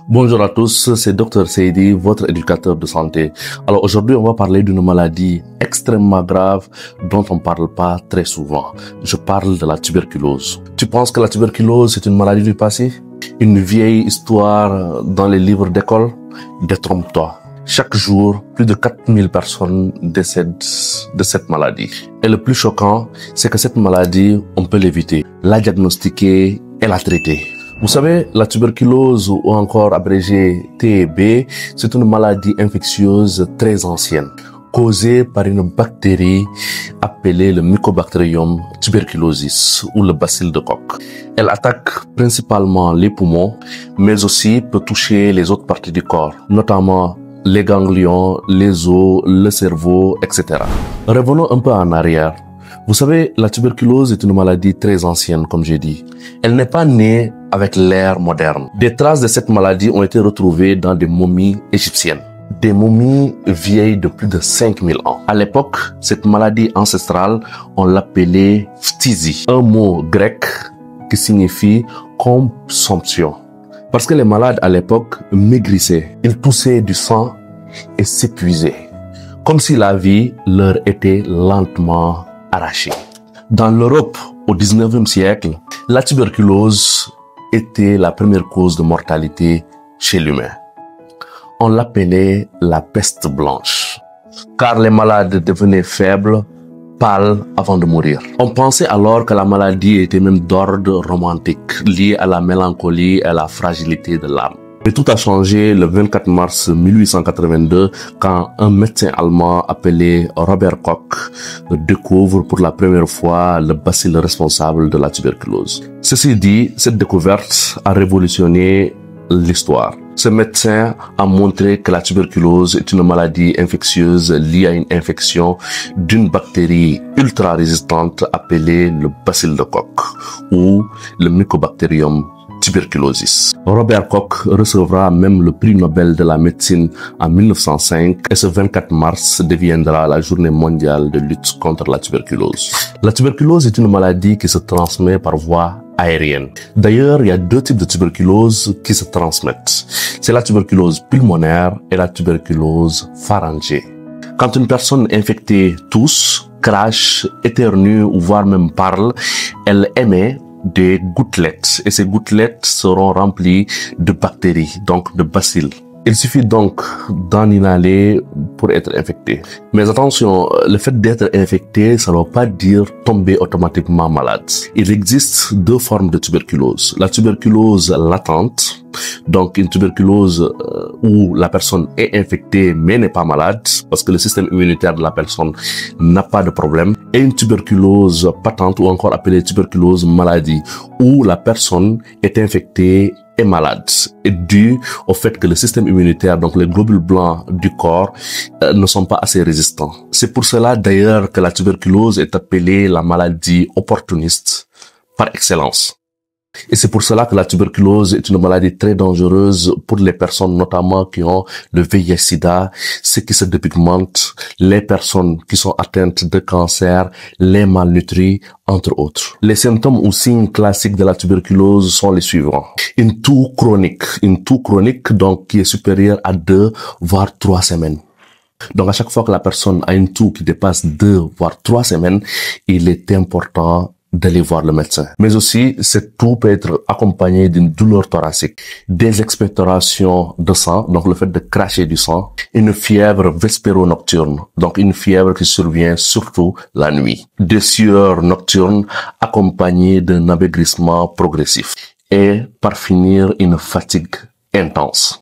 Bonjour à tous, c'est Dr Seydi, votre éducateur de santé. Alors aujourd'hui, on va parler d'une maladie extrêmement grave dont on ne parle pas très souvent. Je parle de la tuberculose. Tu penses que la tuberculose est une maladie du passé? Une vieille histoire dans les livres d'école? Détrompe-toi. Chaque jour, plus de 4000 personnes décèdent de cette maladie. Et le plus choquant, c'est que cette maladie, on peut l'éviter, la diagnostiquer et la traiter. Vous savez, la tuberculose ou encore abrégée TB, c'est une maladie infectieuse très ancienne, causée par une bactérie appelée le Mycobacterium tuberculosis ou le bacille de Koch. Elle attaque principalement les poumons, mais aussi peut toucher les autres parties du corps, notamment les ganglions, les os, le cerveau, etc. Revenons un peu en arrière. Vous savez, la tuberculose est une maladie très ancienne, comme j'ai dit. Elle n'est pas née avec l'ère moderne. Des traces de cette maladie ont été retrouvées dans des momies égyptiennes. Des momies vieilles de plus de 5000 ans. À l'époque, cette maladie ancestrale, on l'appelait phtisie, un mot grec qui signifie consomption. Parce que les malades à l'époque maigrissaient, ils toussaient du sang et s'épuisaient. Comme si la vie leur était lentement arrachée. Dans l'Europe, au 19e siècle, la tuberculose était la première cause de mortalité chez l'humain. On l'appelait la peste blanche, car les malades devenaient faibles, pâles avant de mourir. On pensait alors que la maladie était même d'ordre romantique, liée à la mélancolie et à la fragilité de l'âme. Mais tout a changé le 24 mars 1882 quand un médecin allemand appelé Robert Koch découvre pour la première fois le bacille responsable de la tuberculose. Ceci dit, cette découverte a révolutionné l'histoire. Ce médecin a montré que la tuberculose est une maladie infectieuse liée à une infection d'une bactérie ultra résistante appelée le bacille de Koch ou le Mycobacterium tuberculosis. Robert Koch recevra même le prix Nobel de la médecine en 1905 et ce 24 mars deviendra la journée mondiale de lutte contre la tuberculose. La tuberculose est une maladie qui se transmet par voie aérienne. D'ailleurs, il y a deux types de tuberculose qui se transmettent. C'est la tuberculose pulmonaire et la tuberculose pharyngée. Quand une personne infectée tousse, crache, éternue ou voire même parle, elle émet des gouttelettes et ces gouttelettes seront remplies de bactéries, donc de bacilles. Il suffit donc d'en inhaler pour être infecté. Mais attention, le fait d'être infecté, ça ne veut pas dire tomber automatiquement malade. Il existe deux formes de tuberculose. La tuberculose latente, donc une tuberculose où la personne est infectée mais n'est pas malade parce que le système immunitaire de la personne n'a pas de problème, et une tuberculose patente ou encore appelée tuberculose maladie où la personne est infectée et malade, et dû au fait que le système immunitaire, donc les globules blancs du corps, ne sont pas assez résistants. C'est pour cela d'ailleurs que la tuberculose est appelée la maladie opportuniste par excellence. Et c'est pour cela que la tuberculose est une maladie très dangereuse pour les personnes notamment qui ont le VIH-Sida, ceux qui se dépigmentent, les personnes qui sont atteintes de cancer, les malnutris, entre autres. Les symptômes ou signes classiques de la tuberculose sont les suivants. Une toux chronique donc qui est supérieure à 2 voire 3 semaines. Donc à chaque fois que la personne a une toux qui dépasse 2 voire 3 semaines, il est important d'aller voir le médecin. Mais aussi, cette toux peut être accompagnée d'une douleur thoracique, des expectorations de sang, donc le fait de cracher du sang, une fièvre vespéro-nocturne, donc une fièvre qui survient surtout la nuit, des sueurs nocturnes accompagnées d'un amaigrissement progressif et par finir une fatigue intense.